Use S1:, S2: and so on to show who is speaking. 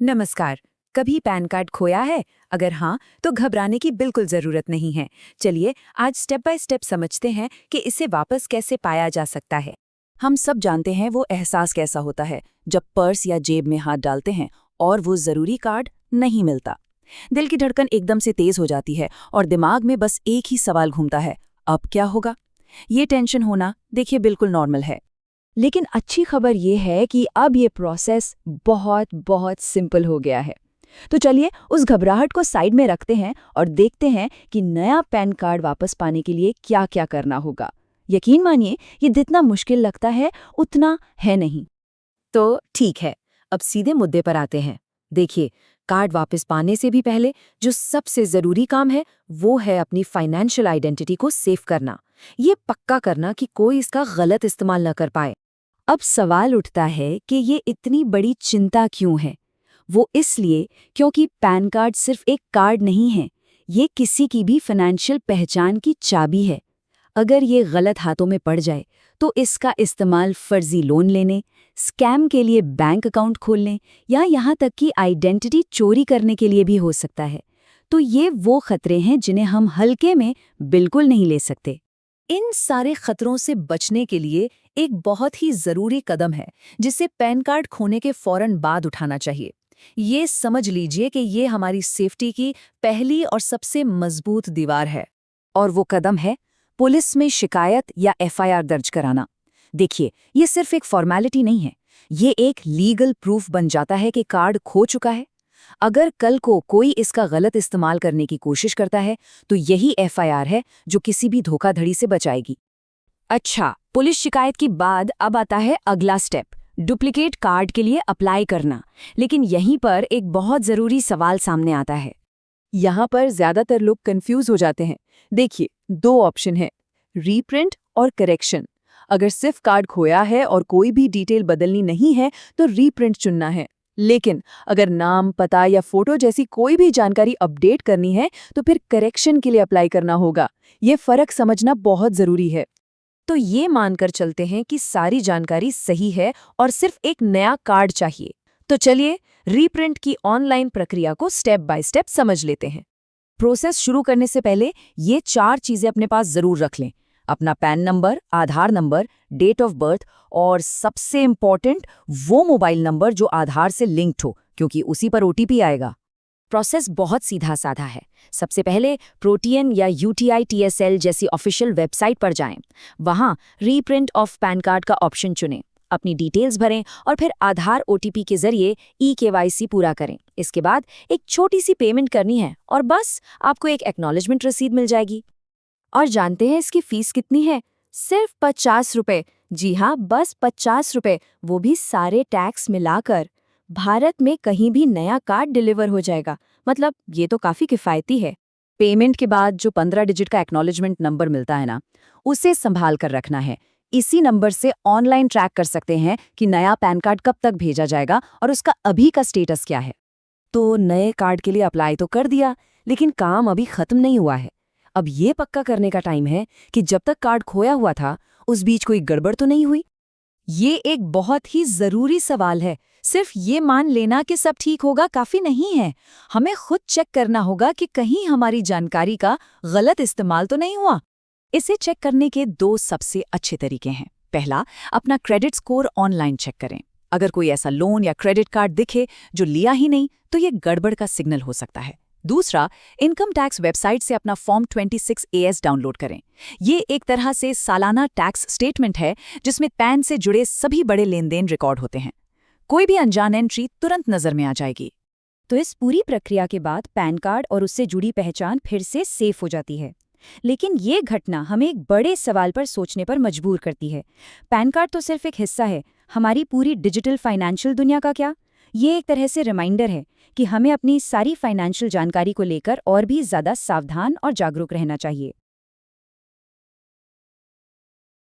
S1: नमस्कार। कभी pan card खोया है? अगर हाँ, तो घबराने की बिल्कुल जरूरत नहीं है। चलिए आज स्टेप बाय स्टेप समझते हैं कि इसे वापस कैसे पाया जा सकता है।
S2: हम सब जानते हैं वो एहसास कैसा होता है जब पर्स या जेब में हाथ डालते हैं और वो जरूरी कार्ड नहीं मिलता। दिल की धड़कन एकदम से तेज हो जाती है और दिमाग में बस एक ही सवाल घूमता है, अब क्या होगा। ये टेंशन होना देखिए बिल्कुल नॉर्मल है। लेकिन अच्छी खबर ये है कि अब ये प्रोसेस बहुत बहुत सिंपल हो गया है। तो चलिए उस घबराहट को साइड में रखते हैं और देखते हैं कि नया पैन कार्ड वापस पाने के लिए क्या क्या करना होगा। यकीन मानिए ये जितना मुश्किल लगता है उतना है नहीं।
S1: तो ठीक है, अब सीधे मुद्दे पर आते हैं। देखिए, कार्ड वापस पाने से भी पहले जो सबसे जरूरी काम है वो है अपनी फाइनेंशियल आइडेंटिटी को सेव करना। ये पक्का करना कि कोई इसका गलत इस्तेमाल न कर पाए। अब सवाल उठता है कि ये इतनी बड़ी चिंता क्यों है। वो इसलिए क्योंकि पैन कार्ड सिर्फ एक कार्ड नहीं है, ये किसी की भी फाइनेंशियल पहचान की चाबी है। अगर ये गलत हाथों में पड़ जाए तो इसका इस्तेमाल फर्जी लोन लेने, स्कैम के लिए बैंक अकाउंट खोलने या यहाँ तक कि आइडेंटिटी चोरी करने के लिए भी हो सकता है। तो ये वो खतरे हैं जिन्हें हम हल्के में बिल्कुल नहीं ले सकते। इन सारे खतरों से बचने के लिए एक बहुत ही जरूरी कदम है जिसे पैन कार्ड खोने के फौरन बाद उठाना चाहिए। ये समझ लीजिए कि ये हमारी सेफ्टी की पहली और सबसे मजबूत दीवार है।
S2: और वो कदम है पुलिस में शिकायत या एफआईआर दर्ज कराना। देखिए ये सिर्फ एक फॉर्मेलिटी नहीं है, ये एक लीगल प्रूफ बन जाता है कि कार्ड खो चुका है। अगर कल को कोई इसका गलत इस्तेमाल करने की कोशिश करता है तो यही एफआईआर है जो किसी भी धोखाधड़ी से बचाएगी। अच्छा, पुलिस शिकायत के बाद अब आता है अगला स्टेप, डुप्लीकेट कार्ड के लिए अप्लाई करना। लेकिन यहीं पर एक बहुत जरूरी सवाल सामने आता है। यहाँ पर ज्यादातर लोग कंफ्यूज हो जाते हैं। देखिए दो ऑप्शन है, रीप्रिंट और करेक्शन। अगर सिर्फ कार्ड खोया है और कोई भी डिटेल बदलनी नहीं है तो रीप्रिंट चुनना है। लेकिन अगर नाम, पता या फोटो जैसी कोई भी जानकारी अपडेट करनी है तो फिर करेक्शन के लिए अप्लाई करना होगा। ये फर्क समझना बहुत जरूरी है। तो ये मानकर चलते हैं कि सारी जानकारी सही है और सिर्फ एक नया कार्ड चाहिए। तो चलिए रीप्रिंट की ऑनलाइन प्रक्रिया को स्टेप बाय स्टेप समझ लेते हैं। प्रोसेस शुरू करने से पहले ये 4 चीजें अपने पास जरूर रख लें। अपना PAN number, Aadhaar number, date of birth और सबसे इम्पॉर्टेंट वो मोबाइल नंबर जो आधार से लिंक्ड हो, क्योंकि उसी पर ओटीपी आएगा। प्रोसेस बहुत सीधा साधा है। सबसे पहले प्रोटियन या UTI-TSL जैसी ऑफिशियल वेबसाइट पर जाएं। वहां रीप्रिंट ऑफ पैन कार्ड का ऑप्शन चुनें, अपनी डिटेल्स भरें और फिर आधार OTP के जरिए eKYC पूरा करें। इसके बाद एक छोटी सी पेमेंट करनी है और बस आपको एक एक्नॉलेजमेंट रसीद मिल जाएगी। और जानते हैं इसकी फीस कितनी है? सिर्फ 50 रुपए। जी हाँ, बस 50 रुपए, वो भी सारे टैक्स मिलाकर। भारत में कहीं भी नया कार्ड डिलीवर हो जाएगा। मतलब ये तो काफी किफायती है। पेमेंट के बाद जो 15 डिजिट का एक्नॉलेजमेंट नंबर मिलता है ना, उसे संभाल कर रखना है। इसी नंबर से ऑनलाइन ट्रैक कर सकते हैं कि नया पैन कार्ड कब तक भेजा जाएगा और उसका अभी का स्टेटस क्या है। तो नए कार्ड के लिए अप्लाई तो कर दिया, लेकिन काम अभी खत्म नहीं हुआ है। अब ये पक्का करने का टाइम है कि जब तक कार्ड खोया हुआ था उस बीच कोई गड़बड़ तो नहीं हुई। ये एक बहुत ही जरूरी सवाल है। सिर्फ ये मान लेना कि सब ठीक होगा काफी नहीं है। हमें खुद चेक करना होगा कि कहीं हमारी जानकारी का गलत इस्तेमाल तो नहीं हुआ। इसे चेक करने के 2 सबसे अच्छे तरीके हैं। पहला, अपना क्रेडिट स्कोर ऑनलाइन चेक करें। अगर कोई ऐसा लोन या क्रेडिट कार्ड दिखे जो लिया ही नहीं तो ये गड़बड़ का सिग्नल हो सकता है। दूसरा, इनकम टैक्स वेबसाइट से अपना फॉर्म 26AS डाउनलोड करें। ये एक तरह से सालाना टैक्स स्टेटमेंट है जिसमें पैन से जुड़े सभी बड़े लेन देन रिकॉर्ड होते हैं। कोई भी अनजान एंट्री तुरंत नजर में आ जाएगी।
S3: तो इस पूरी प्रक्रिया के बाद पैन कार्ड और उससे जुड़ी पहचान फिर से सेफ हो जाती है। लेकिन ये घटना हमें एक बड़े सवाल पर सोचने पर मजबूर करती है। पैन कार्ड तो सिर्फ एक हिस्सा है, हमारी पूरी डिजिटल फाइनेंशियल दुनिया का क्या? ये एक तरह से रिमाइंडर है कि हमें अपनी सारी फाइनेंशियल जानकारी को लेकर और भी ज्यादा सावधान और जागरूक रहना चाहिए।